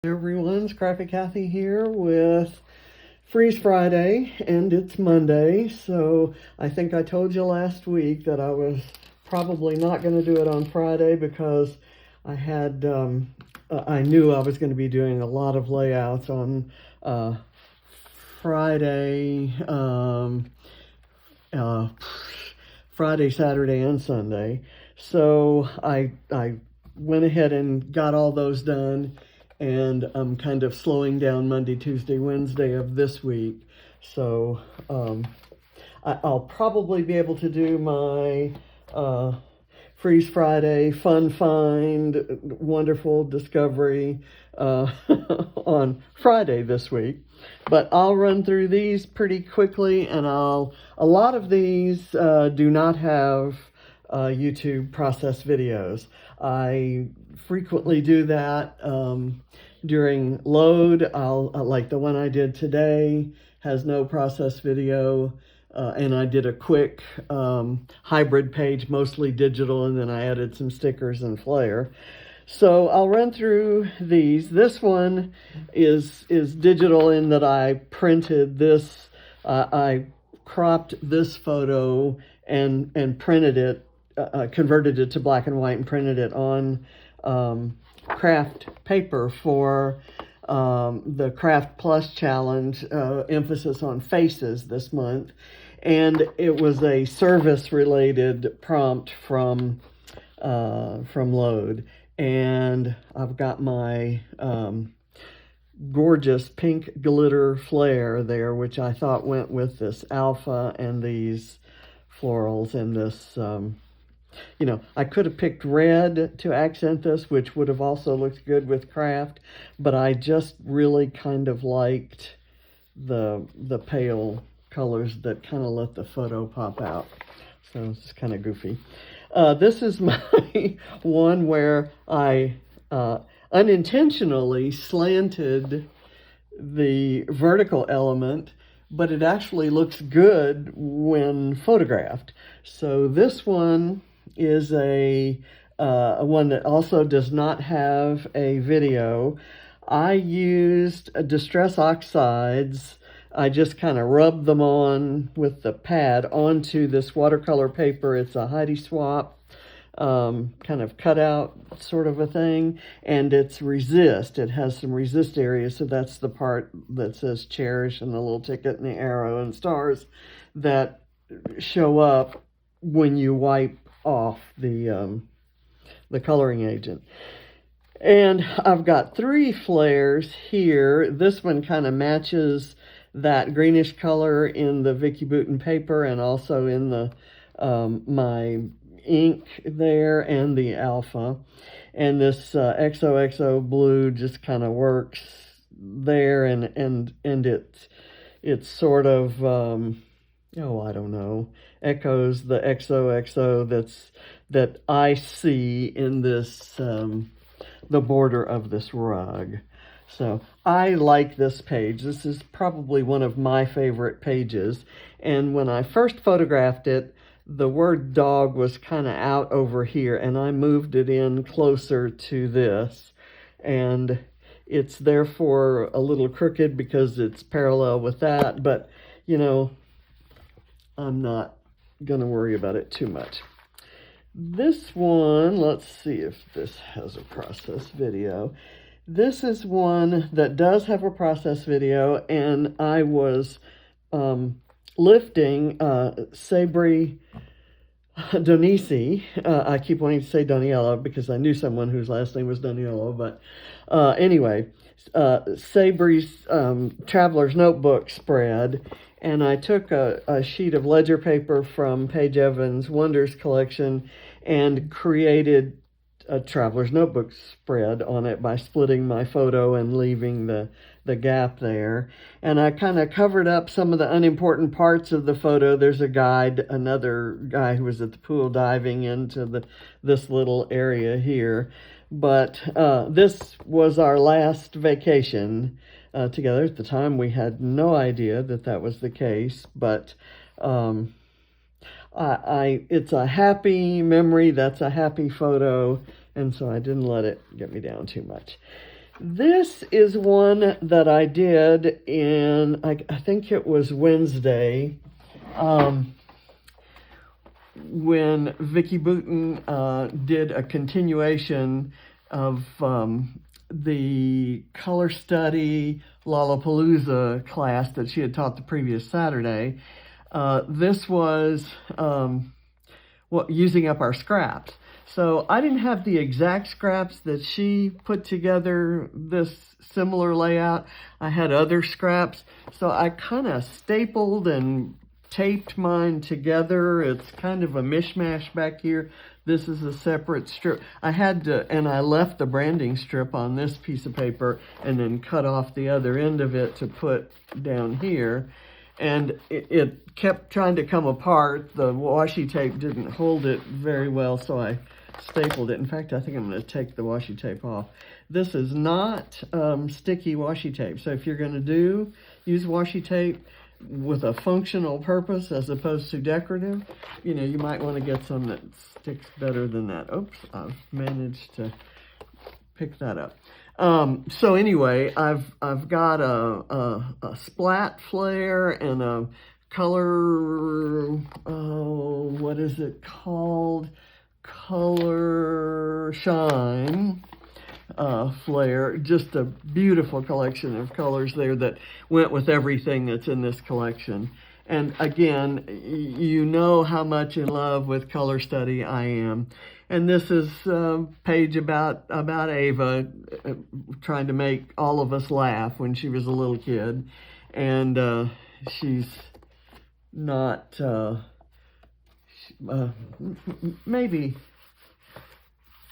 Everyone's Crappy Kathy here with Freeze Friday, and it's Monday, so I think I told you last week that I was probably not going to do it on Friday because I had, I knew I was going to be doing a lot of layouts on Friday, Friday, Saturday, and Sunday. So I went ahead and got all those done, and I'm kind of slowing down Monday, Tuesday, Wednesday of this week. So I'll probably be able to do my Freeze Friday, Fun Find, Wonderful Discovery on Friday this week. But I'll run through these pretty quickly, and a lot of these do not have YouTube process videos. I frequently do that during load. Like the one I did today has no process video, and I did a quick hybrid page, mostly digital, and then I added some stickers and flair. So I'll run through these. This one is digital in that I printed this. I cropped this photo and printed it, converted it to black and white and printed it on craft paper for the Craft Plus Challenge, emphasis on faces this month. And it was a service-related prompt from Load. And I've got my gorgeous pink glitter flare there, which I thought went with this alpha and these florals and this, you know, I could have picked red to accent this, which would have also looked good with craft, but I just really kind of liked the pale colors that kind of let the photo pop out. So it's kind of goofy. This is my one where I unintentionally slanted the vertical element, but it actually looks good when photographed. So this one is a one that also does not have a video. I used Distress Oxides. I just kind of rubbed them on with the pad onto this watercolor paper. It's a Heidi Swap kind of cutout sort of a thing, and it's resist. It has some resist areas, so that's the part that says cherish and the little ticket and the arrow and stars that show up when you wipe off the coloring agent. And I've got 3 flares here. This one kind of matches that greenish color in the Vicki Boutin paper and also in the my ink there and the alpha. And this XOXO blue just kind of works there, and it's sort of oh, I don't know, echoes the XOXO that I see in this the border of this rug. So I like this page. This is probably one of my favorite pages. And when I first photographed it, the word dog was kind of out over here, and I moved it in closer to this. And it's therefore a little crooked because it's parallel with that, but you know, I'm not going to worry about it too much. This one, let's see if this has a process video. This is one that does have a process video, and I was lifting Sabri Donisi. I keep wanting to say Daniela because I knew someone whose last name was Daniela, but anyway, Sabri's Traveler's Notebook spread, and I took a sheet of ledger paper from Paige Evans' Wonders collection and created a Traveler's Notebook spread on it by splitting my photo and leaving the gap there. And I kind of covered up some of the unimportant parts of the photo. There's a guide, another guy who was at the pool diving into this little area here. But this was our last vacation together. At the time, we had no idea that that was the case, but it's a happy memory. That's a happy photo, and so I didn't let it get me down too much. This is one that I did in, I think it was Wednesday, when Vicki Boutin did a continuation of the color study Layout Palooza class that she had taught the previous Saturday. This was using up our scraps. So I didn't have the exact scraps that she put together this similar layout. I had other scraps. So I kind of stapled and taped mine together. It's kind of a mishmash back here. This is a separate strip. I left the branding strip on this piece of paper and then cut off the other end of it to put down here. And it kept trying to come apart. The washi tape didn't hold it very well, so I stapled it. In fact, I think I'm going to take the washi tape off. This is not sticky washi tape. So if you're going to use washi tape with a functional purpose as opposed to decorative, you might want to get some that sticks better than that. Oops, I've managed to pick that up. So anyway, I've got a splat flare and a color, what is it called? Color Shine flare. Just a beautiful collection of colors there that went with everything that's in this collection. And again, you know how much in love with color study I am. And this is a page about Ava trying to make all of us laugh when she was a little kid. And she's not, maybe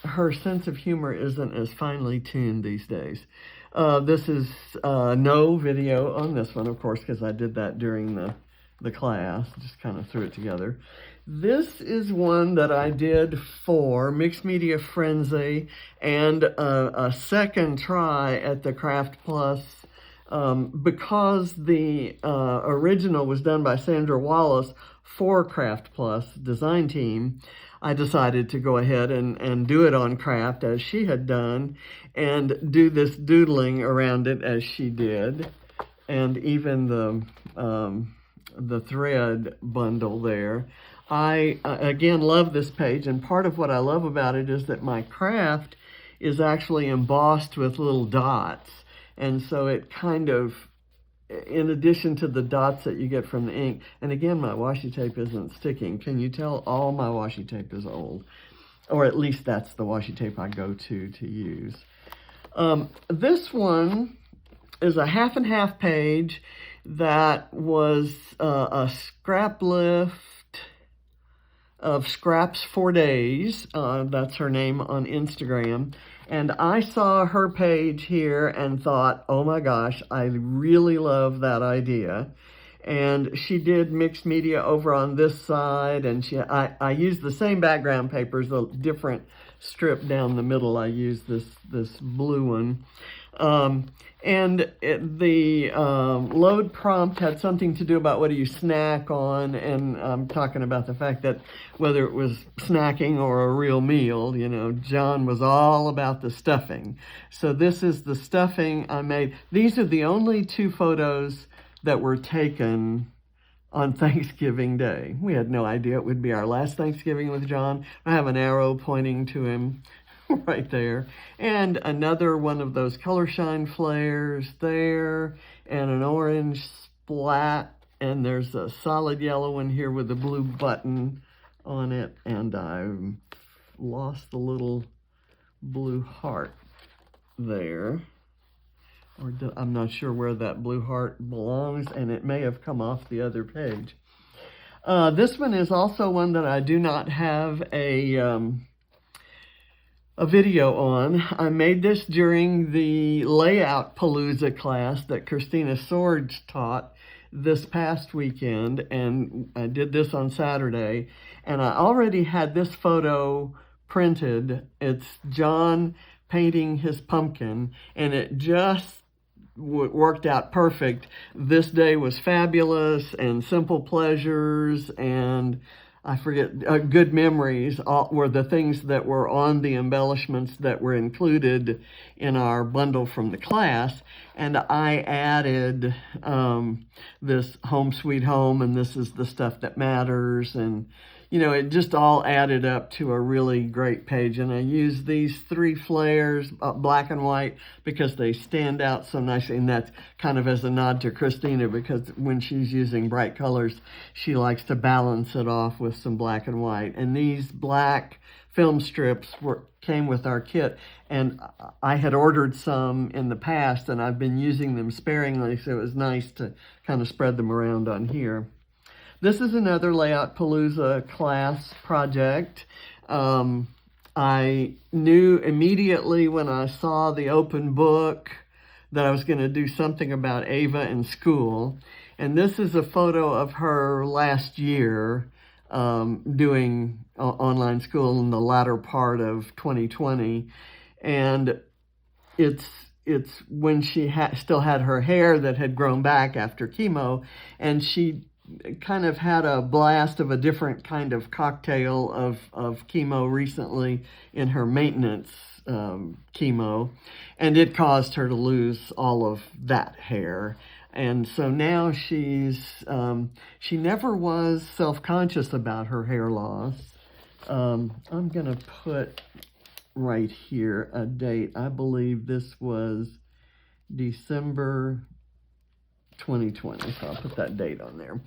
her sense of humor isn't as finely tuned these days. This is no video on this one, of course, because I did that during the class, just kind of threw it together. This is one that I did for Mixed Media Frenzy and a second try at the Craft Plus because the original was done by Sandra Wallace for Craft Plus design team. I decided to go ahead and do it on Craft as she had done and do this doodling around it as she did. And even the thread bundle there. I, again, love this page, and part of what I love about it is that my craft is actually embossed with little dots, and so it kind of, in addition to the dots that you get from the ink, and again, my washi tape isn't sticking. Can you tell? All my washi tape is old, or at least that's the washi tape I go to use. This one is a half and half page that was a scrap lift of Scraps for Days. That's her name on Instagram. And I saw her page here and thought, oh my gosh, I really love that idea. And she did mixed media over on this side, and I used the same background papers, a different strip down the middle. I used this blue one. And the load prompt had something to do about what do you snack on, and I'm talking about the fact that whether it was snacking or a real meal, John was all about the stuffing. So this is the stuffing I made. These are the only two photos that were taken on Thanksgiving Day. We had no idea it would be our last Thanksgiving with John. I have an arrow pointing to him right there, and another one of those Color Shine flares there, and an orange splat, and there's a solid yellow one here with a blue button on it, and I lost the little blue heart there, or I'm not sure where that blue heart belongs, and it may have come off the other page. This one is also one that I do not have a video on. I made this during the Layout Palooza class that Christina Swords taught this past weekend, and I did this on Saturday, and I already had this photo printed. It's John painting his pumpkin, and it just worked out perfect. This day was fabulous, and simple pleasures, and I forget, good memories were the things that were on the embellishments that were included in our bundle from the class. And I added this Home Sweet Home, and this is the stuff that matters. And, you know, it just all added up to a really great page. And I used these 3 flares, black and white, because they stand out so nicely. And that's kind of as a nod to Christina, because when she's using bright colors, she likes to balance it off with some black and white. And these black film strips came with our kit. And I had ordered some in the past, and I've been using them sparingly, so it was nice to kind of spread them around on here. This is another Layout Palooza class project. I knew immediately when I saw the open book that I was going to do something about Ava in school. And this is a photo of her last year doing online school in the latter part of 2020. And it's when she still had her hair that had grown back after chemo, and she kind of had a blast of a different kind of cocktail of chemo recently in her maintenance chemo, and it caused her to lose all of that hair. And so now she never was self-conscious about her hair loss. I'm gonna put right here a date. I believe this was December 2020, so I'll put that date on there.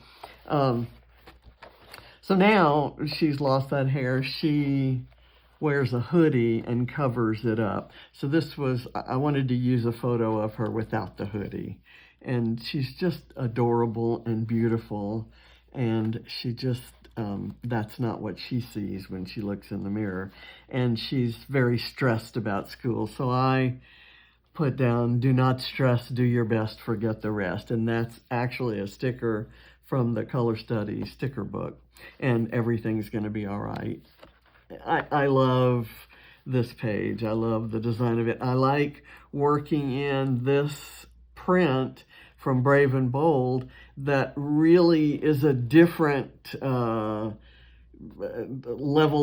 So now she's lost that hair. She wears a hoodie and covers it up. So this was, I wanted to use a photo of her without the hoodie. And she's just adorable and beautiful. And she just, that's not what she sees when she looks in the mirror. And she's very stressed about school. So I put down, do not stress, do your best, forget the rest. And that's actually a sticker from the Color Study sticker book. And everything's going to be all right. I love this page. I love the design of it. I like working in this print from Brave and Bold that really is a different level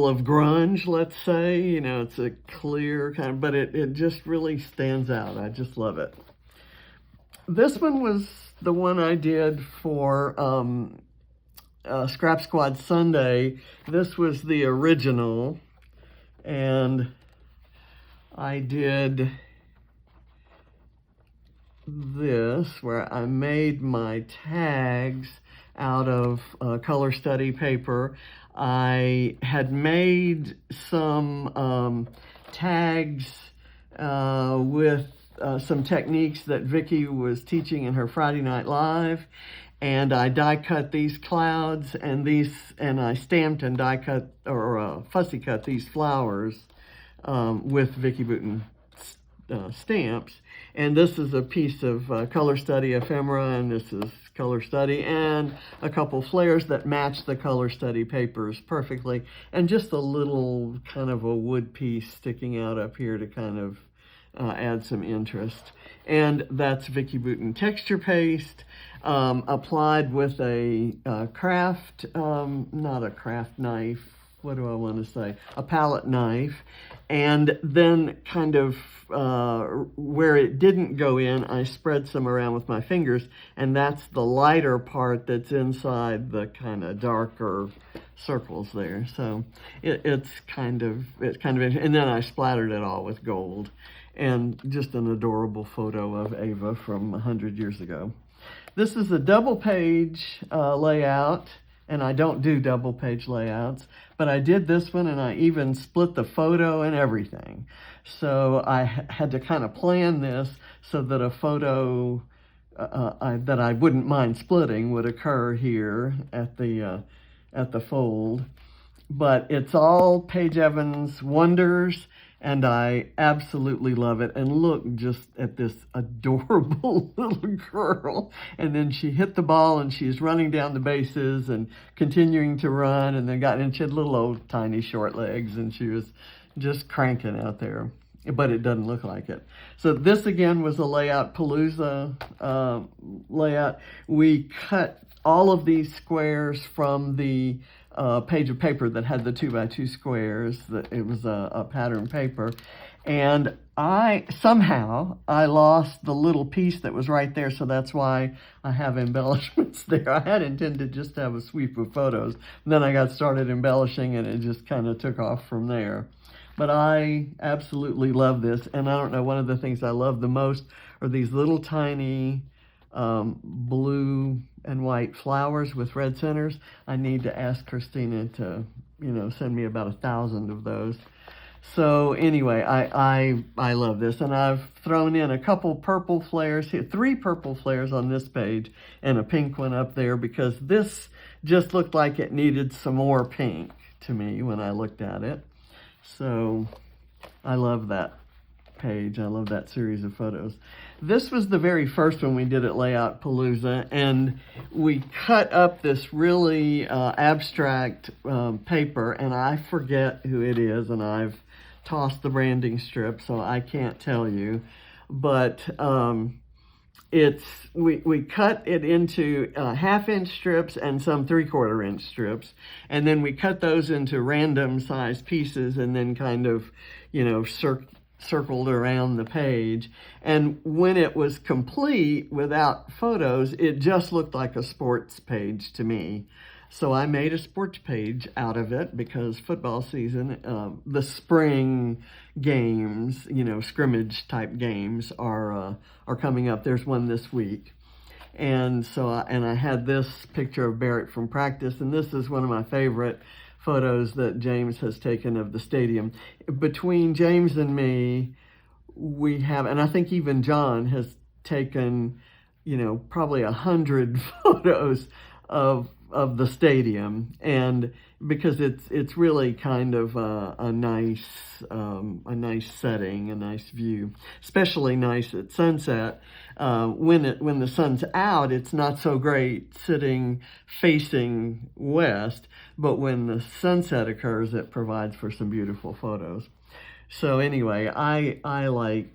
of grunge, let's say. You know, it's a clear kind of, but it just really stands out. I just love it. This one was the one I did for Scrap Squad Sunday. This was the original, and I did this where I made my tags out of Color Study paper. I had made some tags with some techniques that Vicki was teaching in her Friday Night Live, and I die cut these clouds and I stamped and die cut or fussy cut these flowers with Vicki Boutin stamps. And this is a piece of Color Study ephemera, and this is Color Study, and a couple flares that match the Color Study papers perfectly, and just a little kind of a wood piece sticking out up here to kind of add some interest. And that's Vicki Boutin texture paste applied with a craft, not a craft knife, what do I want to say? A palette knife. And then kind of where it didn't go in, I spread some around with my fingers, and that's the lighter part that's inside the kind of darker circles there. So it's kind of, and then I splattered it all with gold. And just an adorable photo of Ava from 100 years ago. This is a double page layout, and I don't do double page layouts, but I did this one, and I even split the photo and everything. So I had to kind of plan this so that a photo that I wouldn't mind splitting would occur here at the fold. But it's all Paige Evans Wonders, and I absolutely love it. And look just at this adorable little girl. And then she hit the ball, and she's running down the bases and continuing to run, and then and she had little old tiny short legs, and she was just cranking out there. But it doesn't look like it. So this again was a Layout Palooza layout. We cut all of these squares from the page of paper that had the 2x2 squares. That it was a pattern paper, and somehow I lost the little piece that was right there, so that's why I have embellishments there. I had intended just to have a sweep of photos, and then I got started embellishing, and it just kind of took off from there. But I absolutely love this, and I don't know, one of the things I love the most are these little tiny blue and white flowers with red centers. I need to ask Christina to, send me about 1,000 of those. So anyway, I love this, and I've thrown in a couple purple flares here, 3 purple flares on this page, and a pink one up there, because this just looked like it needed some more pink to me when I looked at it. So I love that page. I love that series of photos. This was the very first one we did at Layout Palooza, and we cut up this really abstract paper, and I forget who it is, and I've tossed the branding strip, so I can't tell you, but we cut it into 1/2-inch strips and some 3/4-inch strips, and then we cut those into random size pieces, and then kind of, circled around the page. And when it was complete without photos, it just looked like a sports page to me. So I made a sports page out of it, because football season, the spring games, scrimmage type games are coming up. There's one this week. And so, I had this picture of Barrett from practice, and this is one of my favorite photos that James has taken of the stadium. Between James and me, we have, and I think even John has taken, probably 100 photos of the stadium, and because it's really kind of a nice setting, a nice view, especially nice at sunset. When the sun's out, it's not so great sitting facing west, but when the sunset occurs, it provides for some beautiful photos. So anyway, I like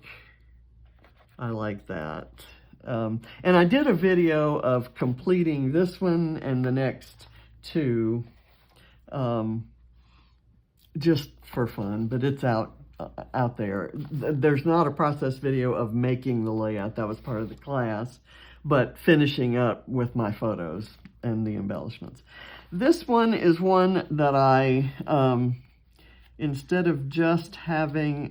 that. And I did a video of completing this one and the next 2, just for fun, but it's out there. There's not a process video of making the layout. That was part of the class, but finishing up with my photos and the embellishments. This one is one that I, instead of just having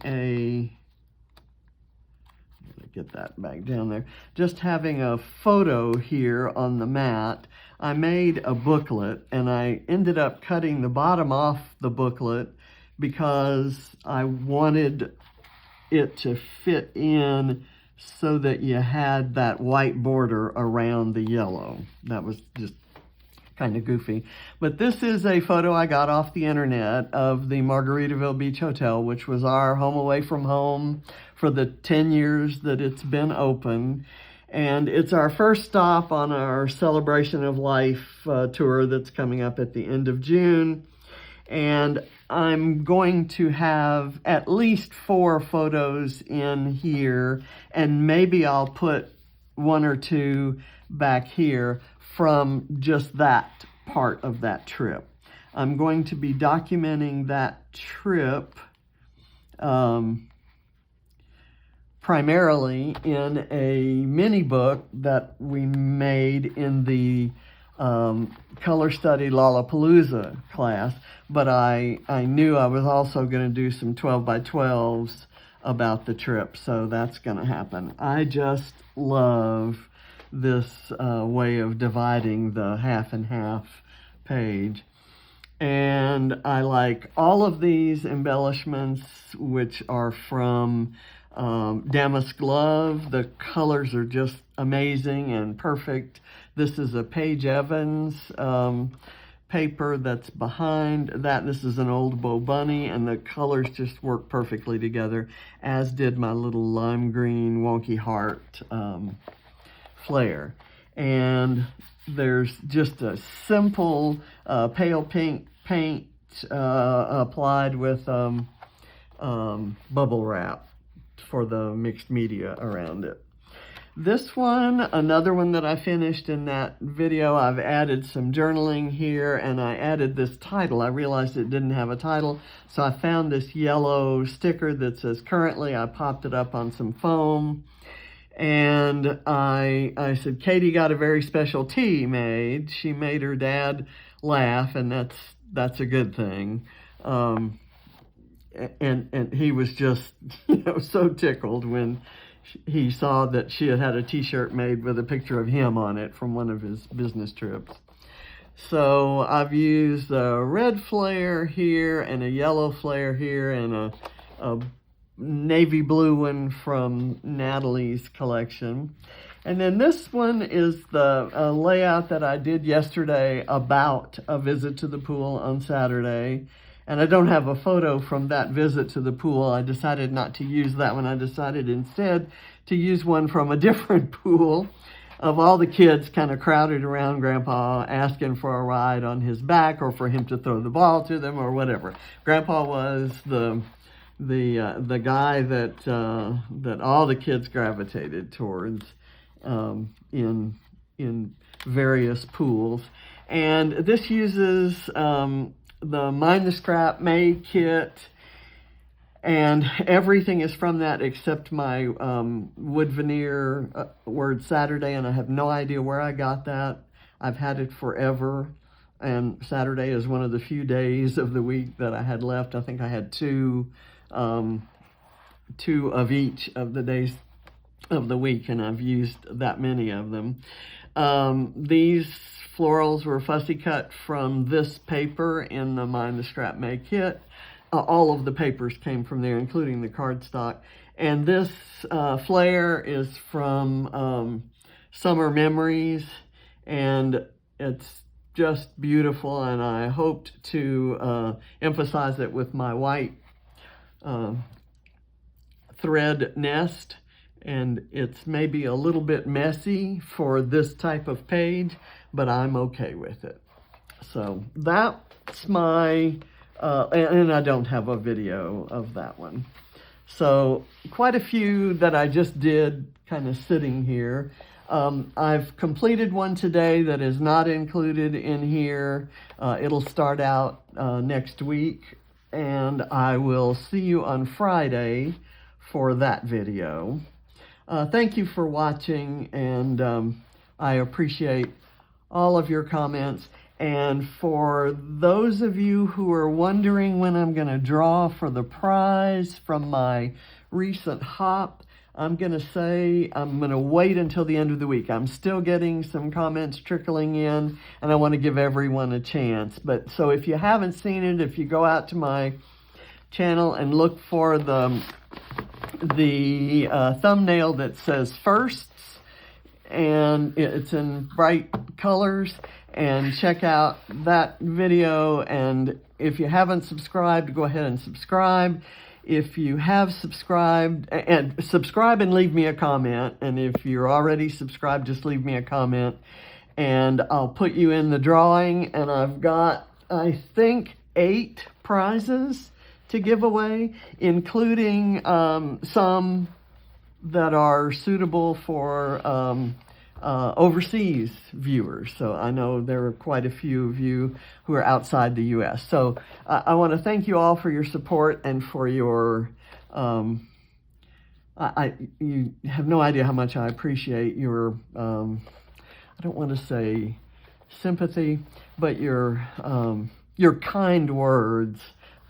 get that back down there, just having a photo here on the mat, I made a booklet, and I ended up cutting the bottom off the booklet because I wanted it to fit in so that you had that white border around the yellow. That was just kind of goofy. But this is a photo I got off the internet of the Margaritaville Beach Hotel, which was our home away from home for the 10 years that it's been open. And it's our first stop on our Celebration of Life tour that's coming up at the end of June. And I'm going to have at least 4 photos in here, and maybe I'll put 1 or 2 back here from just that part of that trip. I'm going to be documenting that trip primarily in a mini book that we made in the Color Study Lollapalooza class, but I knew I was also going to do some 12x12s about the trip, so that's going to happen. I just love this way of dividing the 1/2 and 1/2 page. And I like all of these embellishments, which are from Damask Love. The colors are just amazing and perfect. This is a Paige Evans paper that's behind that. This is an old Bo Bunny, and the colors just work perfectly together, as did my little lime green wonky heart flare. And there's just a simple pale pink paint applied with bubble wrap for the mixed media around it. This one, another one that I finished in that video, I've added some journaling here, and I added this title. I realized it didn't have a title, so I found this yellow sticker that says currently. I popped it up on some foam, and I said, Katie got a very special tea made. She made her dad laugh, and that's a good thing. And he was just, so tickled when he saw that she had a t-shirt made with a picture of him on it from one of his business trips. So I've used a red flare here and a yellow flare here and a navy blue one from Natalie's collection. And then this one is the layout that I did yesterday about a visit to the pool on Saturday. And I don't have a photo from that visit to the pool. I decided not to use that one. I decided instead to use one from a different pool of all the kids kind of crowded around Grandpa asking for a ride on his back or for him to throw the ball to them or whatever. Grandpa was the guy that all the kids gravitated towards in various pools. And this uses the Mind the Scrap Made kit, and everything is from that except my wood veneer word Saturday, and I have no idea where I got that. I've had it forever, and Saturday is one of the few days of the week that I had left. I think I had two of each of the days of the week, and I've used that many of them. These florals were fussy cut from this paper in the Mind the Scrap Made kit. All of the papers came from there, including the cardstock. And this flare is from Summer Memories, and it's just beautiful, and I hoped to emphasize it with my white thread nest. And it's maybe a little bit messy for this type of page, but I'm okay with it. So that's my, and I don't have a video of that one. So quite a few that I just did kind of sitting here. I've completed one today that is not included in here. It'll start out next week, and I will see you on Friday for that video. Thank you for watching, and I appreciate all of your comments. And for those of you who are wondering when I'm going to draw for the prize from my recent hop, I'm going to say I'm going to wait until the end of the week. I'm still getting some comments trickling in, and I want to give everyone a chance. But so if you haven't seen it, if you go out to my channel and look for the thumbnail that says firsts, and it's in bright colors, and check out that video. And if you haven't subscribed, go ahead and subscribe. If you have subscribed, and subscribe and leave me a comment. And if you're already subscribed, just leave me a comment, and I'll put you in the drawing. And I've got, I think, 8 prizes to give away, including some that are suitable for overseas viewers. So I know there are quite a few of you who are outside the U.S. So I want to thank you all for your support and for your, you have no idea how much I appreciate your, I don't want to say sympathy, but your kind words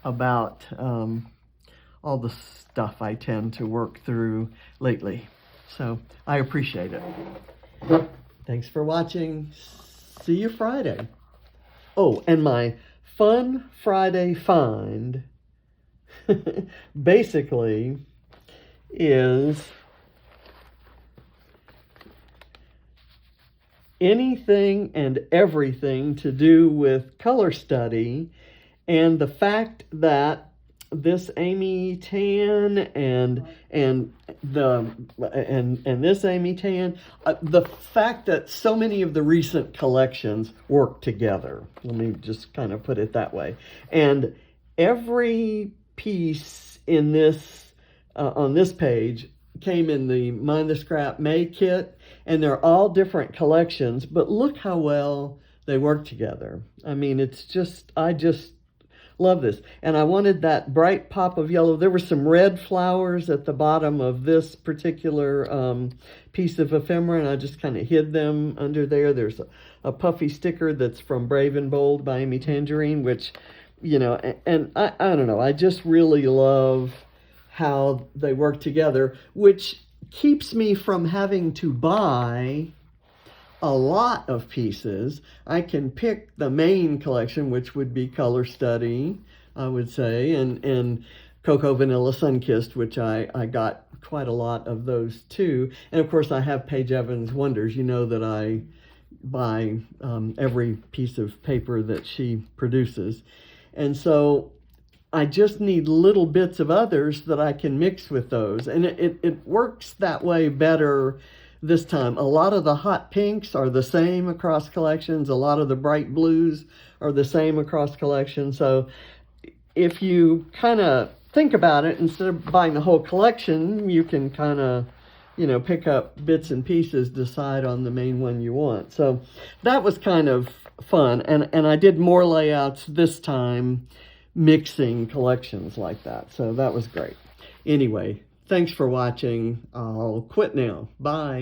about all the stuff I tend to work through lately. So I appreciate it. Thanks for watching. See you Friday. Oh, and my Fun Friday find basically is anything and everything to do with color study, and the fact that this Amy Tan and this Amy Tan, the fact that so many of the recent collections work together. Let me just kind of put it that way. And every piece in this on this page came in the Mind the Scrap May kit, and they're all different collections, but look how well they work together. I mean, it's just, I just love this. And I wanted that bright pop of yellow. There were some red flowers at the bottom of this particular piece of ephemera, and I just kind of hid them under there. There's a puffy sticker that's from Brave and Bold by Amy Tangerine, which, you know, and I don't know, I just really love how they work together, which keeps me from having to buy a lot of pieces. I can pick the main collection, which would be Color Study, I would say, and Cocoa Vanilla Sunkissed, which I got quite a lot of those too. And of course I have Paige Evans Wonders. You know that I buy every piece of paper that she produces. And so I just need little bits of others that I can mix with those. And it works that way better this time. A lot of the hot pinks are the same across collections. A lot of the bright blues are the same across collections. So if you kind of think about it, instead of buying the whole collection, you can kind of, you know, pick up bits and pieces, decide on the main one you want. So that was kind of fun. And I did more layouts this time, mixing collections like that. So that was great. Anyway, thanks for watching. I'll quit now. Bye.